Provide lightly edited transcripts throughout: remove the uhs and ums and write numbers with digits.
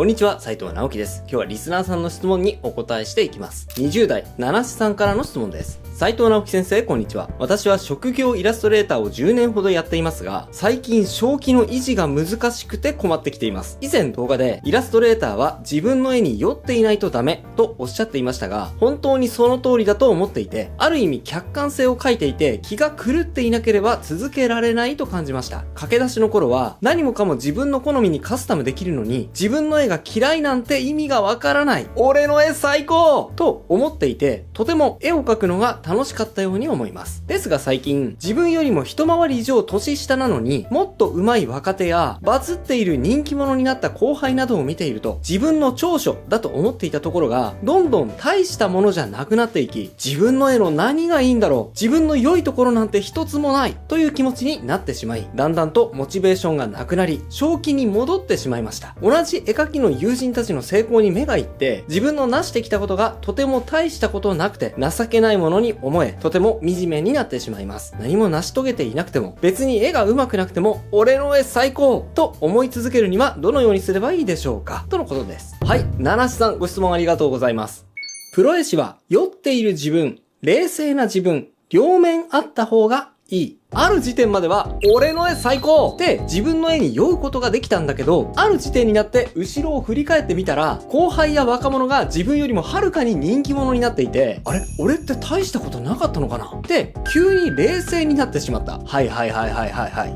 こんにちは、斉藤直樹です。今日はリスナーさんの質問にお答えしていきます。20代、七志さんからの質問です。斉藤直樹先生、こんにちは。私は職業イラストレーターを10年ほどやっていますが、最近正気の維持が難しくて困ってきています。以前動画で、イラストレーターは自分の絵に酔っていないとダメとおっしゃっていましたが、本当にその通りだと思っていて、ある意味客観性を欠いていて、気が狂っていなければ続けられないと感じました。駆け出しの頃は、何もかも自分の好みにカスタムできるのに、自分の絵が嫌いなんて意味がわからない。俺の絵最高と思っていて、とても絵を描くのが楽しかったように思います。ですが最近、自分よりも一回り以上年下なのに、もっと上手い若手や、バズっている人気者になった後輩などを見ていると、自分の長所だと思っていたところが、どんどん大したものじゃなくなっていき、自分の絵の何がいいんだろう、自分の良いところなんて一つもない、という気持ちになってしまい、だんだんとモチベーションがなくなり、正気に戻ってしまいました。同じ絵描きの友人たちの成功に目がいって、自分の成してきたことがとても大したことなくて、情けないものに思え、とても惨めになってしまいます。何も成し遂げていなくても、別に絵が上手くなくても、俺の絵最高と思い続けるにはどのようにすればいいでしょうかとのことです。はい、七志さんご質問ありがとうございます。プロ絵師は酔っている自分、冷静な自分、両面あった方がいい。ある時点までは、俺の絵最高って自分の絵に酔うことができたんだけど、ある時点になって後ろを振り返ってみたら、後輩や若者が自分よりもはるかに人気者になっていて、あれ俺って大したことなかったのかなって、急に冷静になってしまった。はい。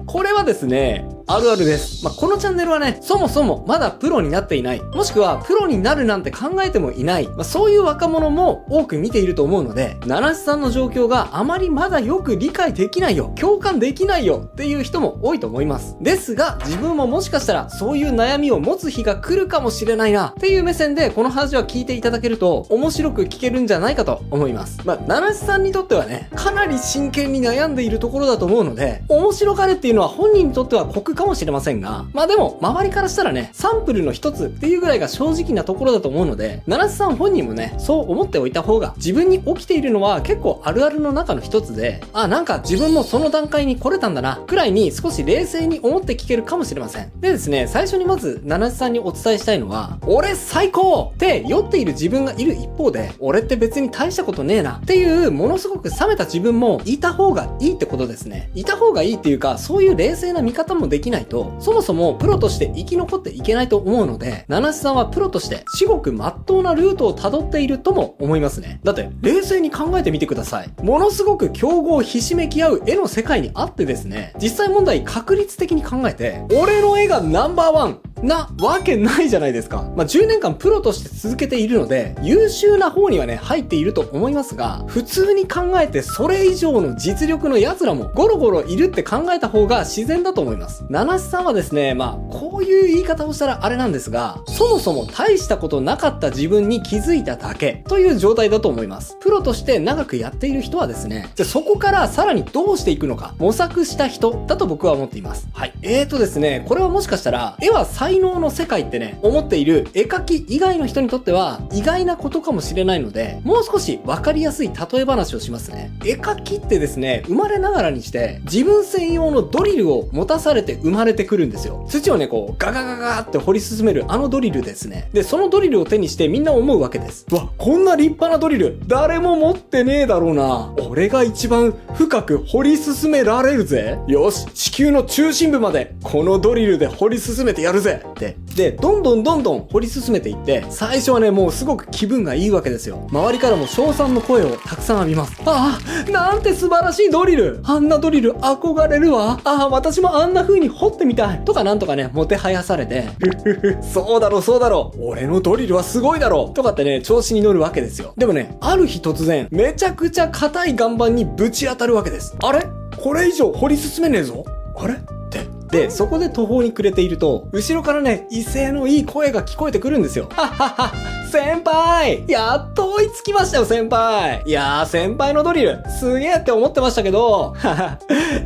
これはですね、あるあるです。このチャンネルはね、そもそもまだプロになっていない。もしくはプロになるなんて考えてもいない。そういう若者も多く見ていると思うので、七志さんの状況があまりまだよく理解できないよ。共感できないよっていう人も多いと思います。ですが、自分ももしかしたらそういう悩みを持つ日が来るかもしれないなっていう目線でこの話は聞いていただけると面白く聞けるんじゃないかと思います。七志さんにとってはね、かなり真剣に悩んでいるところだと思うので、面白がれっていうのは本人にとっては酷かもしれませんが、でも周りからしたらね、サンプルの一つっていうぐらいが正直なところだと思うので、七志さん本人もね、そう思っておいた方が、自分に起きているのは結構あるあるの中の一つで、なんか自分もその段階に来れたんだなくらいに少し冷静に思って聞けるかもしれません。でですね、最初にまず七志さんにお伝えしたいのは、俺最高って酔っている自分がいる一方で、俺って別に大したことねえなっていうものすごく冷めた自分もいた方がいいってことですね。いた方がいいっていうか、そういう冷静な見方もできないと、そもそもプロとして生き残っていけないと思うので、七志さんはプロとして至極真っ当なルートを辿っているとも思いますね。だって冷静に考えてみてください。ものすごく競合ひしめき合う絵の世界にあってですね、実際問題確率的に考えて、俺の絵がナンバーワンなわけないじゃないですか。10年間プロとして続けているので、優秀な方にはね、入っていると思いますが、普通に考えてそれ以上の実力の奴らもゴロゴロいるって考えた方が自然だと思います。七志さんはですね、こういう言い方をしたらあれなんですが、そもそも大したことなかった自分に気づいただけという状態だと思います。プロとして長くやっている人はですね、じゃあそこからさらにどうしていくのか模索した人だと僕は思っています。はい。ですね、これはもしかしたら、絵は才能の世界ってね、思っている絵描き以外の人にとっては意外なことかもしれないので、もう少しわかりやすい例え話をしますね。絵描きってですね、生まれながらにして自分専用のドリルを持たされて生まれてくるんですよ。土をね、ガガガガーって掘り進めるあのドリルですね。で、そのドリルを手にしてみんな思うわけです。こんな立派なドリル、誰も持ってねえだろうな。俺が一番深く掘り進められるぜ。よし、地球の中心部までこのドリルで掘り進めてやるぜって。で、どんどん掘り進めていって、最初はね、もうすごく気分がいいわけですよ。周りからも称賛の声をたくさん浴びます。なんて素晴らしいドリル。あんなドリル憧れるわ。私もあんな風に掘ってみたい。とかなんとかね、もてはやされて、そうだろ。俺のドリルはすごいだろ。とかってね、調子に乗るわけですよ。でもね、ある日突然、めちゃくちゃ硬い岩盤にぶち当たるわけです。あれ？これ以上掘り進めねえぞ。あれ？で、そこで途方に暮れていると、後ろからね、威勢のいい声が聞こえてくるんですよ。先輩やっと追いつきましたよ、先輩。いやー、先輩のドリル、すげーって思ってましたけど、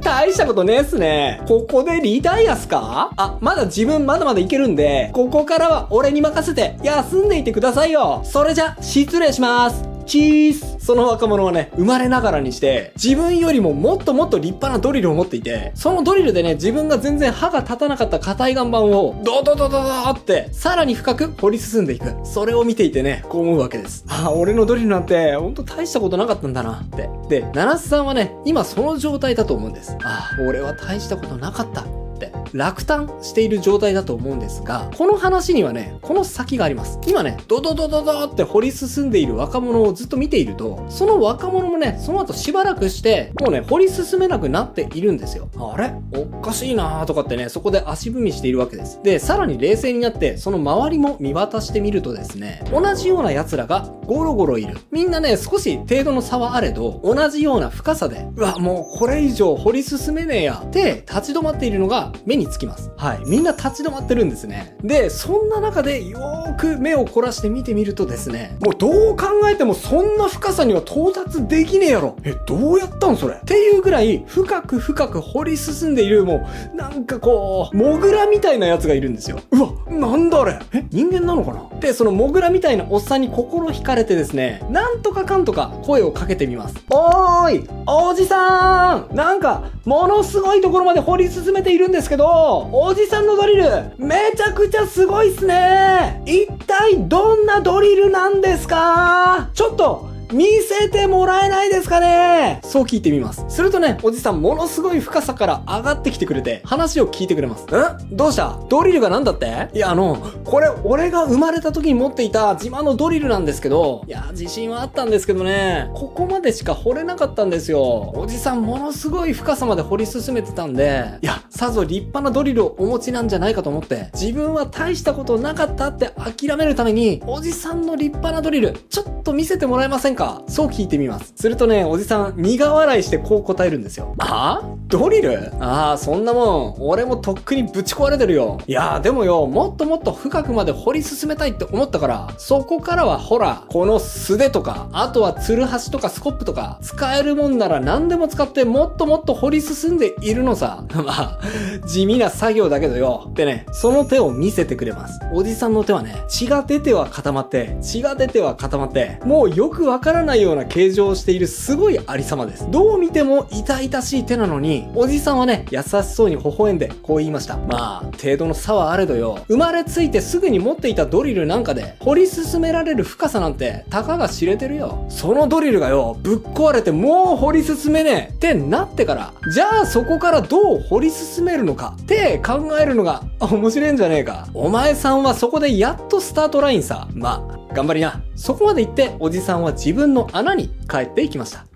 大したことねえっすね。ここでリタイアっすか？まだ自分まだまだいけるんで、ここからは俺に任せて休んでいてくださいよ。それじゃ、失礼します。チース。その若者はね、生まれながらにして、自分よりももっともっと立派なドリルを持っていて、そのドリルでね、自分が全然歯が立たなかった硬い岩盤を、ドドドドドーって、さらに深く掘り進んでいく。それを見ていてね、こう思うわけです。ああ、俺のドリルなんて、ほんと大したことなかったんだな、って。で、七瀬さんはね、今その状態だと思うんです。ああ、俺は大したことなかった。って落胆している状態だと思うんですが、この話にはね、この先があります。今ね、ドドドドドって掘り進んでいる若者をずっと見ていると、その若者もね、その後しばらくして、もうね、掘り進めなくなっているんですよ。あれおかしいなーとかってね、そこで足踏みしているわけです。で、さらに冷静になって、その周りも見渡してみるとですね、同じような奴らがゴロゴロいる。みんなね、少し程度の差はあれど、同じような深さで、うわ、もうこれ以上掘り進めねえや、って立ち止まっているのが目につきます。はい。みんな立ち止まってるんですね。で、そんな中でよーく目を凝らして見てみるとですね、もうどう考えてもそんな深さには到達できねえやろ。どうやったんそれっていうぐらい深く深く掘り進んでいる、もう、なんかこう、モグラみたいなやつがいるんですよ。うわ、なんだあれ人間なのかなで、そのモグラみたいなおっさんに心惹かれてですね、なんとかかんとか声をかけてみます。おーい、おじさん、なんか、ものすごいところまで掘り進めているんですけど、おじさんのドリル、めちゃくちゃすごいっすね。一体どんなドリルなんですか？ちょっと、見せてもらえないですかね？そう聞いてみます。するとね、おじさんものすごい深さから上がってきてくれて、話を聞いてくれます。どうした？ドリルがなんだって？いや、これ、俺が生まれた時に持っていた自慢のドリルなんですけど、いや、自信はあったんですけどね、ここまでしか掘れなかったんですよ。おじさんものすごい深さまで掘り進めてたんで、いや、さぞ立派なドリルをお持ちなんじゃないかと思って、自分は大したことなかったって諦めるために、おじさんの立派なドリル、ちょっと見せてもらえませんか？そう聞いてみます。するとね、おじさん苦笑いしてこう答えるんですよ。ドリル？そんなもん、俺もとっくにぶち壊れてるよ。いやでもよ、もっともっと深くまで掘り進めたいって思ったから、そこからはほら、この素手とか、あとはツルハシとかスコップとか、使えるもんなら何でも使ってもっともっと掘り進んでいるのさ。地味な作業だけどよ。ってね、その手を見せてくれます。おじさんの手はね、血が出ては固まって、もうよくわからないような形状をしているすごいありさまです。どう見ても痛々しい手なのに、おじさんはね、優しそうに微笑んでこう言いました。程度の差はあれどよ、生まれついてすぐに持っていたドリルなんかで掘り進められる深さなんてたかが知れてるよ。そのドリルがよ、ぶっ壊れてもう掘り進めねえってなってから、じゃあそこからどう掘り進めるのかって考えるのが面白いんじゃねえか。お前さんはそこでやっとスタートラインさ。頑張りな。そこまで言っておじさんは自分の穴に帰っていきました。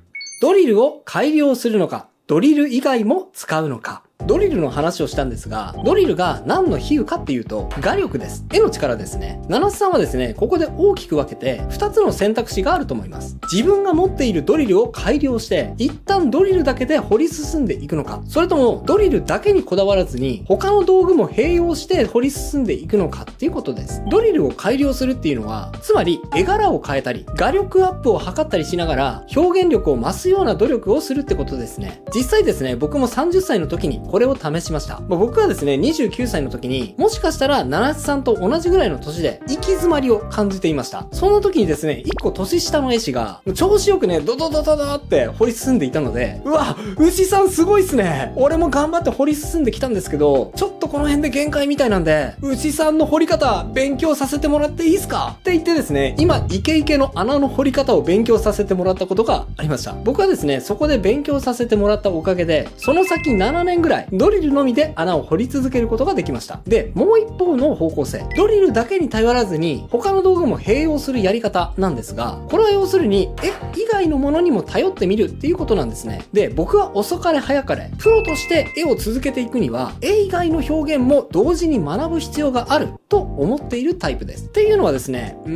ドリルを改良するのか、ドリル以外も使うのか。ドリルの話をしたんですが、ドリルが何の比喩かっていうと、画力です。絵の力ですね。七瀬さんはですね、ここで大きく分けて、2つの選択肢があると思います。自分が持っているドリルを改良して、一旦ドリルだけで掘り進んでいくのか、それともドリルだけにこだわらずに、他の道具も併用して掘り進んでいくのかっていうことです。ドリルを改良するっていうのは、つまり絵柄を変えたり、画力アップを図ったりしながら、表現力を増すような努力をするってことですね。実際ですね、僕も30歳の時にこれを試しました。僕はですね、29歳の時に、もしかしたら七瀬さんと同じぐらいの年で行き詰まりを感じていました。その時にですね、1個年下の絵師が、調子よくね、ドドドドドって掘り進んでいたので、うわ、牛さんすごいっすね。俺も頑張って掘り進んできたんですけど、ちょっとこの辺で限界みたいなんで、牛さんの掘り方勉強させてもらっていいっすかって言ってですね、今イケイケの穴の掘り方を勉強させてもらったことがありました。僕はですね、そこで勉強させてもらったおかげで、その先7年ぐらい、ドリルのみで穴を掘り続けることができました。で、もう一方の方向性。ドリルだけに頼らずに、他の道具も併用するやり方なんですが、これは要するに、絵以外のものにも頼ってみるっていうことなんですね。で、僕は遅かれ早かれ、プロとして絵を続けていくには、絵以外の表現も同時に学ぶ必要があると思っているタイプです。っていうのはですね、絵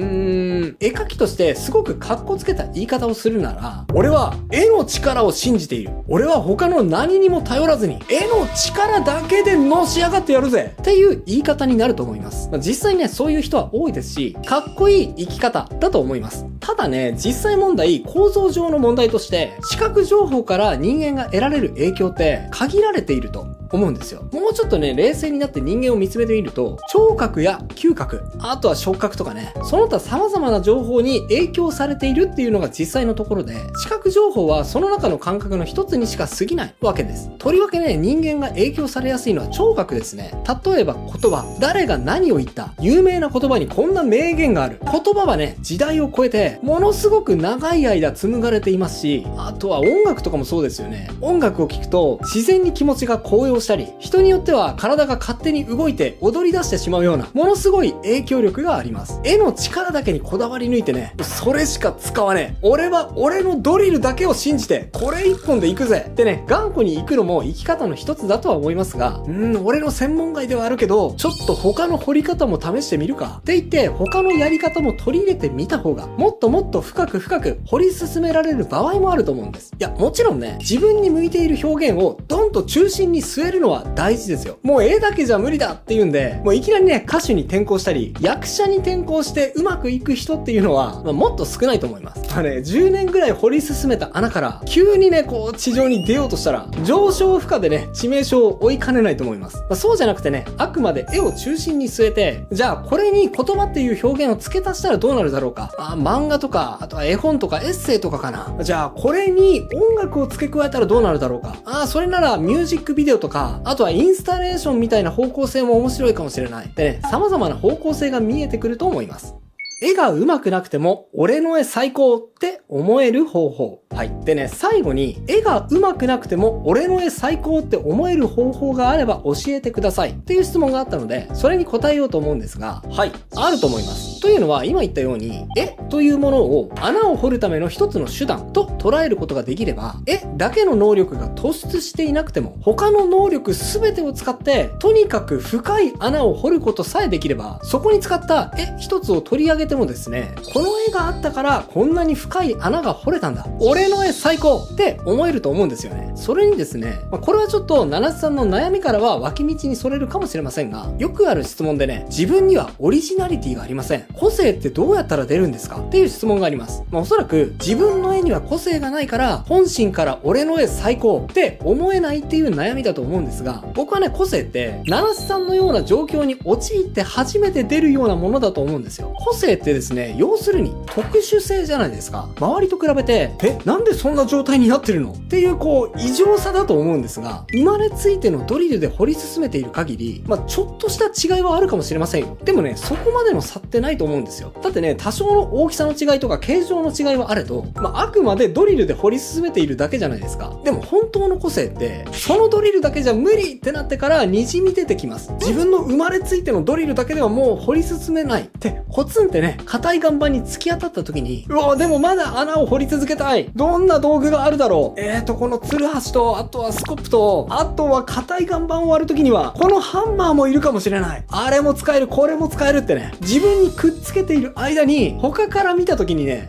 描きとしてすごくカッコつけた言い方をするなら、俺は絵の力を信じている。俺は他の何にも頼らずに、絵の力だけでのし上がってやるぜっていう言い方になると思います。実際ね、そういう人は多いですし、かっこいい生き方だと思います。ただね、実際問題、構造上の問題として、視覚情報から人間が得られる影響って限られていると思うんですよ。もうちょっとね、冷静になって人間を見つめてみると、聴覚や嗅覚、あとは触覚とかね、その他様々な情報に影響されているっていうのが実際のところで、視覚情報はその中の感覚の一つにしか過ぎないわけです。とりわけね、人間が影響されやすいのは聴覚ですね。例えば言葉、誰が何を言った、有名な言葉にこんな名言がある。言葉はね、時代を超えて、ものすごく長い間紡がれていますし、あとは音楽とかもそうですよね。音楽を聴くと、自然に気持ちが高揚したり、人によっては体が勝手に動いて踊り出してしまうような、ものすごい影響力があります。絵の力だけにこだわり抜いてね、それしか使わねえ。俺は俺のドリルだけを信じて、これ一本で行くぜってね、頑固に行くのも生き方の一つだとは思いますが、俺の専門外ではあるけど、ちょっと他の掘り方も試してみるかって言って、他のやり方も取り入れてみた方が、もっともっと深く深く掘り進められる場合もあると思うんです。いや、もちろんね、自分に向いている表現をドンと中心に据えるのは大事ですよ。もう絵だけじゃ無理だっていうんで、もういきなりね、歌手に転向したり、役者に転向してうまくいく人っていうのは、もっと少ないと思います。10年ぐらい掘り進めた穴から、急にね、こう、地上に出ようとしたら、上昇負荷でね、致命傷を追いかねないと思います。そうじゃなくてね、あくまで絵を中心に据えて、じゃあこれに言葉っていう表現を付け足したらどうなるだろうか。漫画とか、あとは絵本とかエッセイとかかな。じゃあこれに音楽を付け加えたらどうなるだろうか。それならミュージックビデオとか、あとはインスタレーションみたいな方向性も面白いかもしれない。でね、様々な方向性が見えてくると思います。絵が上手くなくても、俺の絵最高って思える方法。はい。でね、最後に、絵が上手くなくても、俺の絵最高って思える方法があれば教えてください。っていう質問があったので、それに答えようと思うんですが、はい。あると思います。というのは、今言ったように、絵というものを穴を掘るための一つの手段と捉えることができれば、絵だけの能力が突出していなくても、他の能力すべてを使って、とにかく深い穴を掘ることさえできれば、そこに使った絵一つを取り上げてもですね、この絵があったからこんなに深い穴が掘れたんだ。俺の絵最高って思えると思うんですよね。それにですね、これはちょっと七瀬さんの悩みからは脇道にそれるかもしれませんが、よくある質問でね、自分にはオリジナリティがありません。個性ってどうやったら出るんですかっていう質問があります。おそらく自分の絵には個性がないから、本心から俺の絵最高って思えないっていう悩みだと思うんですが、僕はね、個性って七瀬さんのような状況に陥って初めて出るようなものだと思うんですよ。個性ってですね、要するに特殊性じゃないですか。周りと比べて、なんでそんな状態になってるのっていう異常さだと思うんですが、生まれついてのドリルで掘り進めている限り、ちょっとした違いはあるかもしれませんよ。でもね、そこまでの差ってないと思うんですよ。だってね、多少の大きさの違いとか形状の違いはあれど、あくまでドリルで掘り進めているだけじゃないですか。でも本当の個性って、そのドリルだけじゃ無理ってなってから滲み出てきます。自分の生まれついてのドリルだけではもう掘り進めないって、コツンってね、硬い岩盤に突き当たった時に、でもまだ穴を掘り続けたい。どんな道具があるだろう。このツルハシと、あとはスコップと、あとは硬い岩盤を割る時には、このハンマーもいるかもしれない。あれも使える、これも使えるってね、自分にくっつけている間に、他から見た時にね、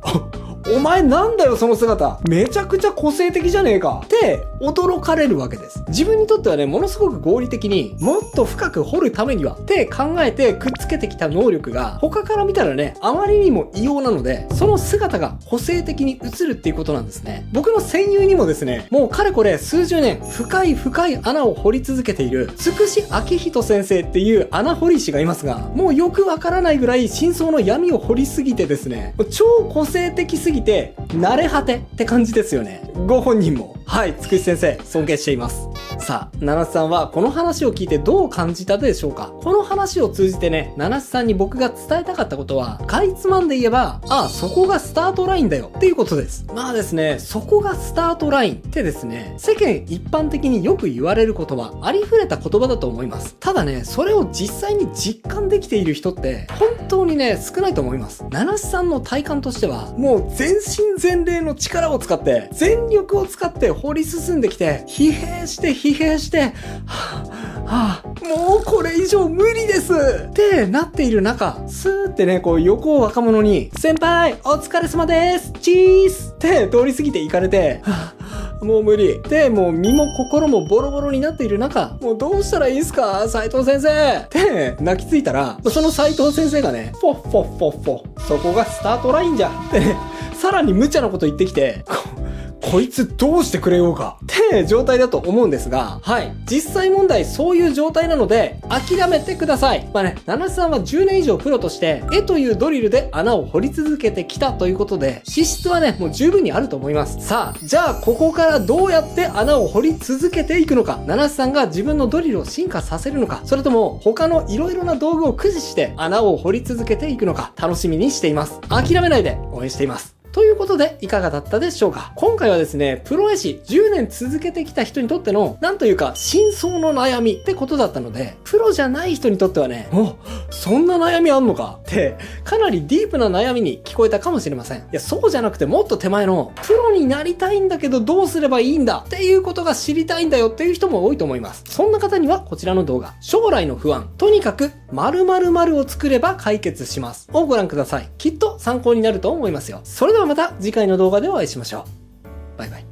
お前なんだよその姿。めちゃくちゃ個性的じゃねえか。って驚かれるわけです。自分にとってはね、ものすごく合理的にもっと深く掘るためにはって考えてくっつけてきた能力が他から見たらね、あまりにも異様なので、その姿が個性的に映るっていうことなんですね。僕の戦友にもですね、もうかれこれ数十年深い深い穴を掘り続けているつくしあきひと先生っていう穴掘り師がいますが、もうよくわからないぐらい真相の闇を掘りすぎてですね、超個性的すぎて慣れ果てって感じですよね。ご本人も。はい、つくし先生、尊敬しています。さあ、七瀬さんはこの話を聞いてどう感じたでしょうか。この話を通じてね、七瀬さんに僕が伝えたかったことは、かいつまんで言えば、そこがスタートラインだよっていうことです。ですね、そこがスタートラインってですね、世間一般的によく言われる言葉、ありふれた言葉だと思います。ただね、それを実際に実感できている人って、本当にね、少ないと思います。七瀬さんの体感としては、もう全身全霊の力を使って、全力を使って掘り進んできて、疲弊して、もうこれ以上無理ですってなっている中、スーってね、横を若者に、先輩、お疲れ様ですチースって通り過ぎて行かれて、もう無理。で、もう身も心もボロボロになっている中、もうどうしたらいいんすか斉藤先生って泣きついたら、その斉藤先生がね、フォッフォッフォッフォ、そこがスタートラインじゃってね、さらに無茶なこと言ってきて、こいつどうしてくれようかって状態だと思うんですが、はい。実際問題そういう状態なので、諦めてください。まあね、七瀬さんは10年以上プロとして、絵というドリルで穴を掘り続けてきたということで、資質はね、もう十分にあると思います。さあ、じゃあここからどうやって穴を掘り続けていくのか、七瀬さんが自分のドリルを進化させるのか、それとも他の色々な道具を駆使して穴を掘り続けていくのか、楽しみにしています。諦めないで応援しています。ということで、いかがだったでしょうか。今回はですね、プロ絵師10年続けてきた人にとっての、なんというか、真相の悩みってことだったので、プロじゃない人にとってはね、そんな悩みあんのかって、かなりディープな悩みに聞こえたかもしれません。いや、そうじゃなくてもっと手前の、プロになりたいんだけどどうすればいいんだっていうことが知りたいんだよっていう人も多いと思います。そんな方にはこちらの動画、将来の不安、とにかく、〇〇〇を作れば解決します。をご覧ください。きっと参考になると思いますよ。それではまた次回の動画でお会いしましょう。バイバイ。